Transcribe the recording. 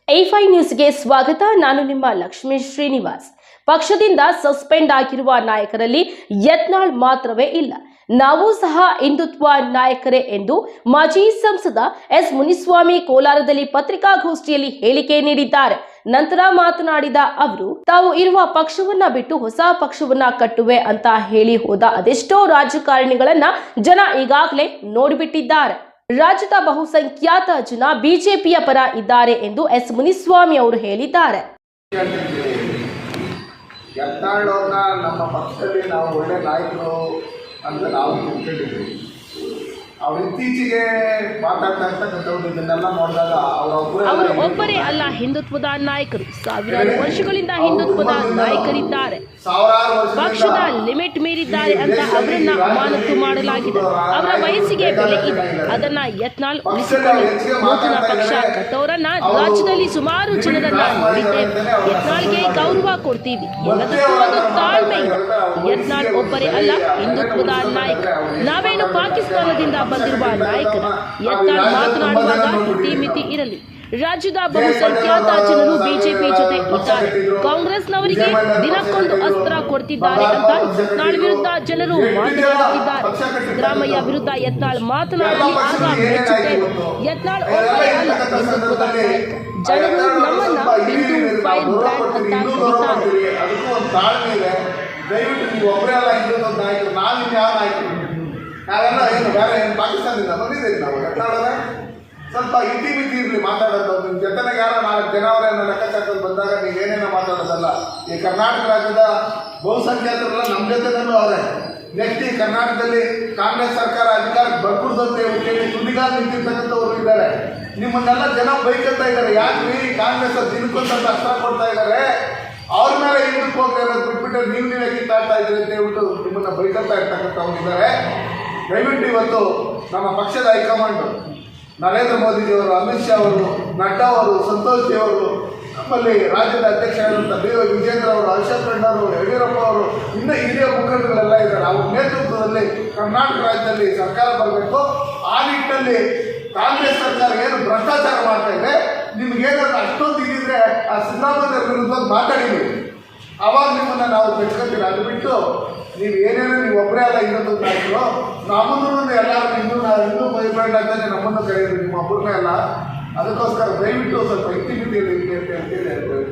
A5 ನ್ಯೂಸ್ಗೆ ಸ್ವಾಗತ. ನಾನು ನಿಮ್ಮ ಲಕ್ಷ್ಮೀ ಶ್ರೀನಿವಾಸ್. ಪಕ್ಷದಿಂದ ಸಸ್ಪೆಂಡ್ ಆಗಿರುವ ನಾಯಕರಲ್ಲಿ ಯತ್ನಾಳ್ ಮಾತ್ರವೇ ಇಲ್ಲ, ನಾವು ಸಹ ಹಿಂದುತ್ವ ನಾಯಕರೇ ಎಂದು ಮಾಜಿ ಸಂಸದ ಎಸ್ ಮುನಿಸ್ವಾಮಿ ಕೋಲಾರದಲ್ಲಿ ಪತ್ರಿಕಾಗೋಷ್ಠಿಯಲ್ಲಿ ಹೇಳಿಕೆ ನೀಡಿದ್ದಾರೆ. ನಂತರ ಮಾತನಾಡಿದ ಅವರು, ತಾವು ಇರುವ ಪಕ್ಷವನ್ನ ಬಿಟ್ಟು ಹೊಸ ಪಕ್ಷವನ್ನ ಕಟ್ಟುವೆ ಅಂತ ಹೇಳಿ ಹೋದ ಅದೆಷ್ಟೋ ರಾಜಕಾರಣಿಗಳನ್ನ ಜನ ಈಗಾಗಲೇ ನೋಡಿಬಿಟ್ಟಿದ್ದಾರೆ. ರಾಜ್ಯದ ಬಹುಸಂಖ್ಯಾತ ಜನ ಬಿಜೆಪಿಯ ಪರ ಇದ್ದಾರೆ ಎಂದು ಎಸ್ ಮುನಿಸ್ವಾಮಿ ಅವರು ಹೇಳಿದ್ದಾರೆ. ಯತ್ನಾಳ್ ಅವ್ರನ್ನ ನಮ್ಮ ಪಕ್ಷದಲ್ಲಿ ನಾವು ಒಳ್ಳೆ ನಾಯಕರು ಅಂತ ನಾವು ತಿಳ್ಕೊಂಡಿದ್ವಿ. ಅವ್ರು ಇತ್ತೀಚೆಗೆ ಮಾತಾಡ್ತಾ ಇರ್ತಕ್ಕಂಥವ್ರು ಇದನ್ನೆಲ್ಲ ನೋಡಿದಾಗ ಅವರು ಒಬ್ಬರೇ ಅಲ್ಲ ಹಿಂದುತ್ವದ ನಾಯಕರು, ಸಾವಿರಾರು ವರ್ಷಗಳಿಂದ ಹಿಂದುತ್ವದ ನಾಯಕರಿದ್ದಾರೆ. ಪಕ್ಷದ ಲಿಮಿಟ್ ಮೀರಿದ್ದಾರೆ ಅಂತ ಅವರನ್ನ ಅಮಾನತು ಮಾಡಲಾಗಿದೆ. ಅವರ ವಯಸ್ಸಿಗೆ ಬೆಲೆ ಇದೆ, ಅದನ್ನ ಯತ್ನಾಳ್ ಉಳಿಸಿಕೊಳ್ಳಿ. ನೂತನ ಪಕ್ಷ ಕಟ್ಟೋರನ್ನ ರಾಜ್ಯದಲ್ಲಿ ಸುಮಾರು ಜನರನ್ನ ನೋಡಿದ್ದೇವೆ. ಯತ್ನಾಳ್ಗೆ ಗೌರವ ಕೊಡ್ತೀವಿ, ಎಲ್ಲದಕ್ಕೂ ಒಂದು ತಾಳ್ಮೆ ಇದೆ. ಯತ್ನಾಳ್ ಒಬ್ಬರೇ ಅಲ್ಲ ಹಿಂದುತ್ವದ ನಾಯಕ. ನಾವೇನು ಪಾಕಿಸ್ತಾನದಿಂದ ಬಂದಿರುವ ನಾಯಕರ. ಯತ್ನಾಳ್ ಮಾತನಾಡುವಾಗ ಇತಿಮಿತಿ ಇರಲಿ. ರಾಜ್ಯದ ಬಹುಸಂಖ್ಯಾತ ಜನರು ಬಿಜೆಪಿ ಜೊತೆ ಇದ್ದಾರೆ. ಕಾಂಗ್ರೆಸ್ನವರಿಗೆ ದಿನಕ್ಕೊಂದು ಅಸ್ತ್ರ ಕೊಡ್ತಿದ್ದಾರೆ ಅಂತ ಯತ್ನಾಳ್ ವಿರುದ್ಧ ಜನರು ಮಾತನಾಡುತ್ತಿದ್ದಾರೆ. ಸಿದ್ದರಾಮಯ್ಯ ವಿರುದ್ಧ ಯತ್ನಾಳ್ ಮಾತನಾಡಲಿ, ಆಗ ಮೆಚ್ಚುತ್ತೇವೆ. ಯತ್ನಾಳ್ ಒಬ್ಬರೇ ಅಲ್ಲ ಹಿಂದುತ್ವದ ನಾಯಕ. ಜನರು ನಮ್ಮನ್ನ ಹಿಂದೂ ಫೈರ್ ಬ್ರ್ಯಾಂಡ್ ಅಂತ ಕರೀತಾರೆ. ದಯವಿಟ್ಟು ನೀವು ಒಬ್ಬರೇ ಅಲ್ಲ ಹಿಂದುತ್ವದ ನಾಯಕರು, ನಾವಿನ್ ಯಾವ ನಾಯಕರು? ನಾವೆಲ್ಲ ಏನು ಬೇರೆ ಏನು ಪಾಕಿಸ್ತಾನದಿಂದ ಬಂದಿದ್ದೀವಿ. ನಾವು ಯತ್ನಾಳರ ಸ್ವಲ್ಪ ಇತಿಮಿತಿ ಇರಲಿ ಮಾತಾಡೋದು. ನಿಮ್ಮ ಜೊತೆಗೆ ಯಾರೋ 4 ಜನ ಅವರೇನೋ ಲೆಕ್ಕಾಚಾರದಲ್ಲಿ ಬಂದಾಗ ನೀವೇನೇನೋ ಮಾತಾಡೋದಲ್ಲ. ಈ ಕರ್ನಾಟಕ ರಾಜ್ಯದ ಬಹುಸಂಖ್ಯಾತರೆಲ್ಲ ನಮ್ಮ ಜೊತೆನಲ್ಲೂ ಅವರೇ. ನೆಕ್ಸ್ಟ್ ಈ ಕರ್ನಾಟಕದಲ್ಲಿ ಕಾಂಗ್ರೆಸ್ ಸರ್ಕಾರ ಅಧಿಕಾರಕ್ಕೆ ಬರ್ಕೂಡ್ದಂತೆ ಹೇಳಿ ತುದಿಗಾಲ ನಿಂತಿರ್ತಕ್ಕಂಥವ್ರು ಇದ್ದಾರೆ. ನಿಮ್ಮನ್ನೆಲ್ಲ ಜನ ಬೈಕತ್ತಾ ಇದ್ದಾರೆ. ಯಾಕ್ರಿ ಕಾಂಗ್ರೆಸ್ ದಿನಕ್ಕೊಂದು ಅಸ್ತ್ರ ಕೊಡ್ತಾ ಇದ್ದಾರೆ, ಅವ್ರ ಮೇಲೆ ಹಿಂದಕ್ಕೆ ಹೋಗಿ ಅನ್ನೋದು ಬಿಟ್ಬಿಟ್ಟು ನೀವೇ ಕಿತ್ತಾಡ್ತಾ ಇದ್ರಿ ಅಂತ ಹೇಳ್ಬಿಟ್ಟು ನಿಮ್ಮನ್ನು ಬೈಕತ್ತಾ ಇರ್ತಕ್ಕಂಥವ್ರು ಇದ್ದಾರೆ. ದಯವಿಟ್ಟು ಇವತ್ತು ನಮ್ಮ ಪಕ್ಷದ ಹೈಕಮಾಂಡ್ ನರೇಂದ್ರ ಮೋದಿಜಿಯವರು, ಅಮಿತ್ ಶಾ ಅವರು, ನಡ್ಡಾ ಅವರು, ಸಂತೋಷ್ ಜಿ ಅವರು, ನಮ್ಮಲ್ಲಿ ರಾಜ್ಯದ ಅಧ್ಯಕ್ಷರಾದಂಥ ವಿಜೇಂದ್ರ ಅವರು, ಹರ್ಷದ್ ಅವರು, ಯಡಿಯೂರಪ್ಪ ಅವರು, ಇನ್ನೂ ಹಿರಿಯ ಮುಖಂಡಗಳೆಲ್ಲ ಇದ್ದಾರೆ. ಅವ್ರ ನೇತೃತ್ವದಲ್ಲಿ ಕರ್ನಾಟಕ ರಾಜ್ಯದಲ್ಲಿ ಸರ್ಕಾರ ಬರಬೇಕು. ಆ ನಿಟ್ಟಿನಲ್ಲಿ ಕಾಂಗ್ರೆಸ್ ಸರ್ಕಾರ ಏನು ಭ್ರಷ್ಟಾಚಾರ ಮಾಡ್ತಾ ಇದೆ, ನಿಮ್ಗೇನಾದ್ರು ಅಷ್ಟೊಂದು ಇದ್ದಿದ್ರೆ ಆ ಸಿದ್ದರಾಮಯ್ಯ ವಿರುದ್ಧ ಮಾತಾಡಿದ್ವಿ, ಅವಾಗ ನಿಮ್ಮನ್ನು ನಾವು ಬೆಟ್ಕೊತೀವಿ. ಅದು ಬಿಟ್ಟು ನೀವು ಏನೇನೋ ನೀವು ಒಬ್ಬರೇ ಅಲ್ಲ ಇನ್ನೊಂದು ನಾಯಕರು, ನಮ್ಮನ್ನು ಎಲ್ಲರೂ ಇನ್ನೂ ಬ್ರ್ಯಾಂಡ್ ಅಂತಾನೆ ನಮ್ಮನ್ನು ಕರೆಯೋದು, ನಿಮ್ಮ ಒಬ್ಬರನ್ನೇ ಅಲ್ಲ. ಅದಕ್ಕೋಸ್ಕರ ದಯವಿಟ್ಟು ಸ್ವಲ್ಪ ಇತಿಮಿತಿಯಲ್ಲಿ ಅಂತ ಹೇಳ್ತೇವೆ.